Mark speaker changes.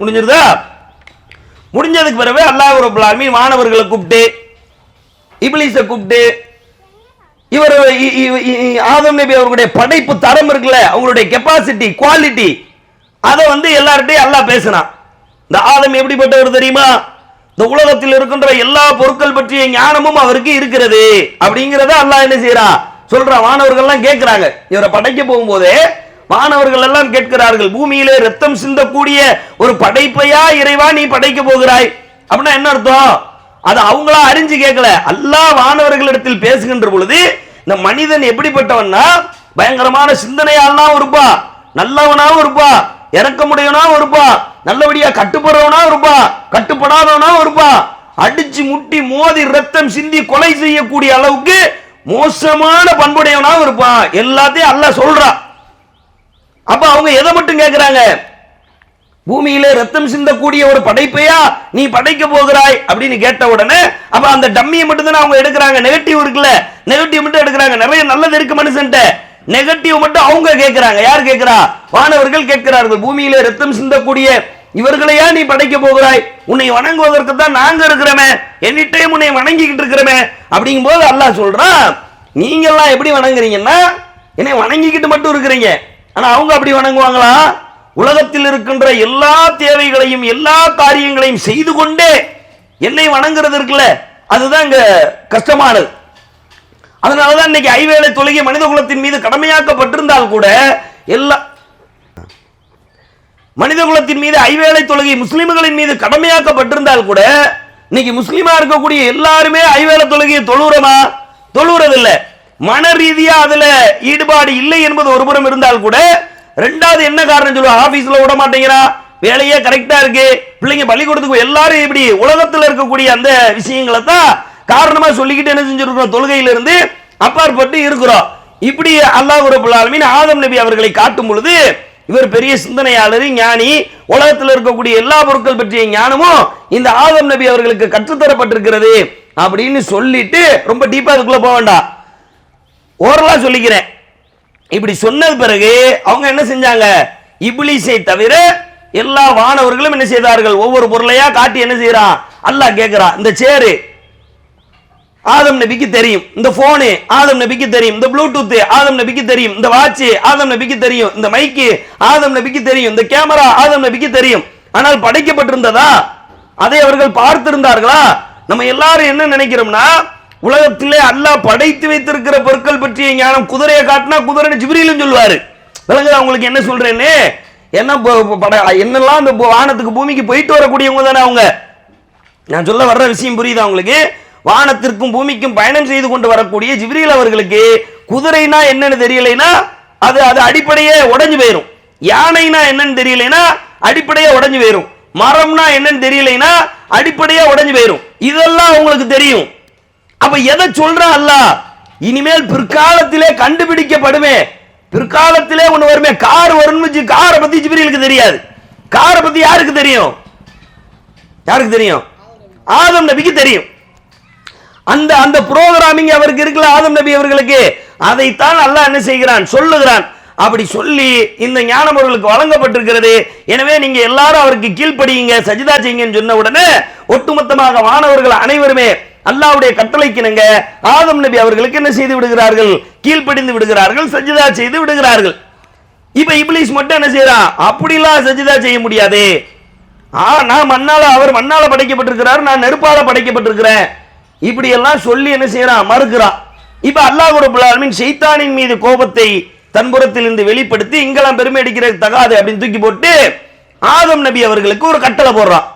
Speaker 1: முடிஞ்சிருதா? முடிஞ்சதுக்கு பிறகு அல்லாஹ் ரப்பல் ஆலமீன் மாணவர்களை கூப்பிட்டு இப்லீஸை கூப்பிட்டு இவர் ஆதம் நபி அவர்களுடைய படைப்பு தரம் இருக்குல்ல, அவங்களுடைய கெப்பாசிட்டி குவாலிட்டி அதை எல்லார்ட்டையும் அல்லாஹ் பேசினான். இந்த ஆதம் எப்படிப்பட்டவர் தெரியுமா? இந்த உலகத்தில் இருக்கின்ற எல்லா பொருட்கள் பற்றிய ஞானமும் அவருக்கு இருக்கிறது அப்படிங்கிறத அல்லாஹ் என்ன செய்யறான் சொல்றான். மாணவர்கள் எல்லாம் கேட்கிறாங்க, இவரை படைக்க போகும்போதே மாணவர்கள் எல்லாம் கேட்கிறார்கள், பூமியிலே ரத்தம் சிந்தக்கூடிய ஒரு படைப்பையா இறைவா நீ படைக்க போகிறாய் அப்படின்னா என்ன அர்த்தம்? அது அவங்களா அறிஞ்சு கேட்கல, அல்லாஹ் மாணவர்களிடத்தில் பேசுகின்ற பொழுது இந்த மனிதன் எப்படிப்பட்டவன்னா பயங்கரமான சிந்தனையாளனாவும் இருப்பா, நல்லவனாவும் இருப்பா, இறக்கமுடையவனாவும் இருப்பா, நல்லபடியா கட்டுப்படுறவனாவும் இருப்பா, கட்டுப்படாதவனாவும் இருப்பா, அடிச்சு முட்டி மோதி ரத்தம் சிந்தி கொலை செய்யக்கூடிய அளவுக்கு மோசமான பண்புடையவனாவும் இருப்பான். எல்லாத்தையும் அல்லாஹ் சொல்றான். அப்ப அவங்க எதை மட்டும் கேட்கிறாங்க? பூமியிலே ரத்தம் சிந்தக்கூடிய ஒரு படைப்பையா நீ படைக்க போகிறாய் அப்படின்னு கேட்ட உடனே அப்ப அந்த டம்மியை மட்டும் தான் அவங்க எடுக்கிறாங்க. நெகட்டிவ் இருக்குல்ல, நெகட்டிவ் மட்டும் எடுக்கிறாங்க. நிறைய நல்லது இருக்கு மனுஷன்ட்ட, நெகட்டிவ் மட்டும் அவங்க கேட்கிறாங்க. யார் கேட்கிறா? வானவர்கள் கேட்கிறார்கள். பூமியிலே ரத்தம் சிந்தக்கூடிய இவர்களையா நீ படைக்க போகிறாய்? உன்னை வணங்குவதற்கு தான் நாங்க இருக்கிறோமே, எனி டைம் உன்னை வணங்கிக்கிட்டு இருக்கிறோமே. அப்படிங்கும் போது அல்லாஹ் சொல்றான், நீங்க எல்லாம் எப்படி வணங்குறீங்கன்னா என்னை வணங்கிக்கிட்டு மட்டும் இருக்கிறீங்க. ஆனா அவங்க அப்படி வணங்குவாங்களா? உலகத்தில் இருக்கின்ற எல்லா தேவைகளையும் எல்லா காரியங்களையும் செய்து கொண்டே என்னை வணங்குறது இருக்குல்ல, அதுதான் இங்க கஷ்டமானது. அதனாலதான் இன்னைக்கு ஐவேளை தொழுகை மனித குலத்தின் மீது கடமையாக்கப்பட்டிருந்தால் கூட எல்லா மனித குலத்தின் மீது ஐவேளை தொழுகை முஸ்லிம்களின் மீது கடமையாக்கப்பட்டிருந்தால் கூட இன்னைக்கு முஸ்லிமா இருக்கக்கூடிய எல்லாருமே ஐவேளை தொழுகையை தொழுறமா? தொழுறதில்ல. மன ரீதியா அதுல ஈடுபாடு இல்லை என்பது ஒருபுறம் இருந்தால் கூட, ரெண்டாவது என்ன காரணம் சொல்லுவா? ஆபீஸ்ல விட மாட்டேங்கிறா, வேலையே கரெக்டா இருக்கு, பிள்ளைங்க பள்ளிக்கூடத்துக்கு எல்லாரும் இப்படி உலகத்தில் இருக்கக்கூடிய அந்த விஷயங்களை தான் காரணமா சொல்லிக்கிட்டு என்ன செஞ்சிருக்கிறோம்? தொழுகையில இருந்து அப்பாற்பட்டு இருக்கிறோம். இப்படி அல்லாஹ் ரப்பல் ஆலமீன் ஆதம் நபி அவர்களை காட்டும் பொழுது இவர் பெரிய சிந்தனையாளர், ஞானி, உலகத்தில் இருக்கக்கூடிய எல்லா பொருட்கள் பற்றிய ஞானமும் இந்த ஆதம் நபி அவர்களுக்கு கற்றுத்தரப்பட்டிருக்கிறது அப்படின்னு சொல்லிட்டு ரொம்ப டீப்பா அதுக்குள்ள போக வேண்டாம், ஓரலா சொல்லிக்கிறேன். இப்படி சொன்னது பிறகு அவங்க என்ன செஞ்சாங்க? இப்லீஸை தவிர எல்லா வானவர்களும் என்ன செய்தார்கள்? ஒவ்வொரு பொருளையா காட்டி என்ன செய்யறான்? அல்லாஹ் கேட்கிறான். இந்த சேரு ஆதம் நபிக்கு தெரியும், இந்த போனு ஆதம் நபிக்கு தெரியும், இந்த ப்ளூடூத் ஆதம் நபிக்கு தெரியும், இந்த வாட்ச் ஆதம் நபிக்கு தெரியும், இந்த மைக்கு ஆதம் நபிக்கு தெரியும், இந்த கேமரா ஆதம் நபிக்கு தெரியும். ஆனால் படைக்கப்பட்டிருந்ததா? அதை அவர்கள் பார்த்திருந்தார்களா? நம்ம எல்லாரும் என்ன நினைக்கிறோம்னா, உலகத்திலே அல்லாஹ் படைத்து வைத்திருக்கிற பொருட்கள் பற்றிய ஞானம் குதிரையை காட்டினா குதிரைன்னு ஜிப்ரீலும் சொல்லுவாரு. விளங்குதா உங்களுக்கு என்ன சொல்றேன்னு? என்னெல்லாம் அந்த வானத்துக்கு பூமிக்கு போயிட்டு வரக்கூடியவங்க தானே அவங்க. நான் சொல்ல வர்ற விஷயம் புரியுதா உங்களுக்கு? வானத்திற்கும் பூமிக்கும் பயணம் செய்து கொண்டு வரக்கூடிய ஜிப்ரீல் அவர்களுக்கு குதிரைனா என்னன்னு தெரியலைன்னா அது அது அடிப்படையே உடைஞ்சு போயிடும். யானைனா என்னன்னு தெரியலைன்னா அடிப்படையே உடைஞ்சு போயிடும். மரம்னா என்னன்னு தெரியலைன்னா அடிப்படையே உடைஞ்சு போயிடும். இதெல்லாம் அவங்களுக்கு தெரியும். அப்ப எதை சொல்றான் அல்லாஹ்? இனிமேல் பிற்காலத்திலே கண்டுபிடிக்கப்படுமே, பிற்காலத்திலே ஒண்ணு வருமே, கார் வரும்னு. காரை பத்தி ஜிப்ரீலுக்கு தெரியாது. காரை பத்தி யாருக்கு தெரியும்? யாருக்கு தெரியும்? ஆதம் நபிக்கு தெரியும். அந்த அந்த புரோகிராமிங் அவருக்கு இருக்குல்ல, ஆதம் நபி அவர்களுக்கு, அதைத்தான் அல்லாஹ் என்ன செய்கிறான்? சொல்லுகிறான். அப்படி சொல்லி இந்த ஞானம் அவர்களுக்கு வழங்கப்பட்டிருக்கிறது. எனவே நீங்க எல்லாரும் அவருக்கு கீழ்ப்படியுங்க, சஜிதா செய்யுங்கன்னு சொன்ன உடனே ஒட்டுமொத்தமாக மாணவர்கள் அனைவருமே அல்லாஹ்வுடைய கட்டளைக்கிணங்க ஆதம் நபி அவர்களுக்கு என்ன செய்து விடுகிறார்கள்? கீழ்ப்படிந்து விடுகிறார்கள், சஜிதா செய்து விடுகிறார்கள். இப்ப இப்லீஸ் மட்டும் என்ன செய்யறான்? அப்படிலாம் சஜிதா செய்ய முடியாது, நான் மண்ணால, அவர் மண்ணால படைக்கப்பட்டிருக்கிறார், நான் நெருப்பால படைக்கப்பட்டிருக்கிறேன், இப்படி எல்லாம் சொல்லி என்ன செய்யறான்? மறுக்கிறான். இப்ப அல்லாஹ் ரப்பல் ஆலமீன் ஷைத்தானின் மீது கோபத்தை தன்புறத்தில் இருந்து வெளிப்படுத்தி இங்கெல்லாம் பெருமை அடிக்கிற தகாது அப்படின்னு தூக்கி போட்டு ஆதம் நபி அவர்களுக்கு ஒரு கட்டளை போடுறான்.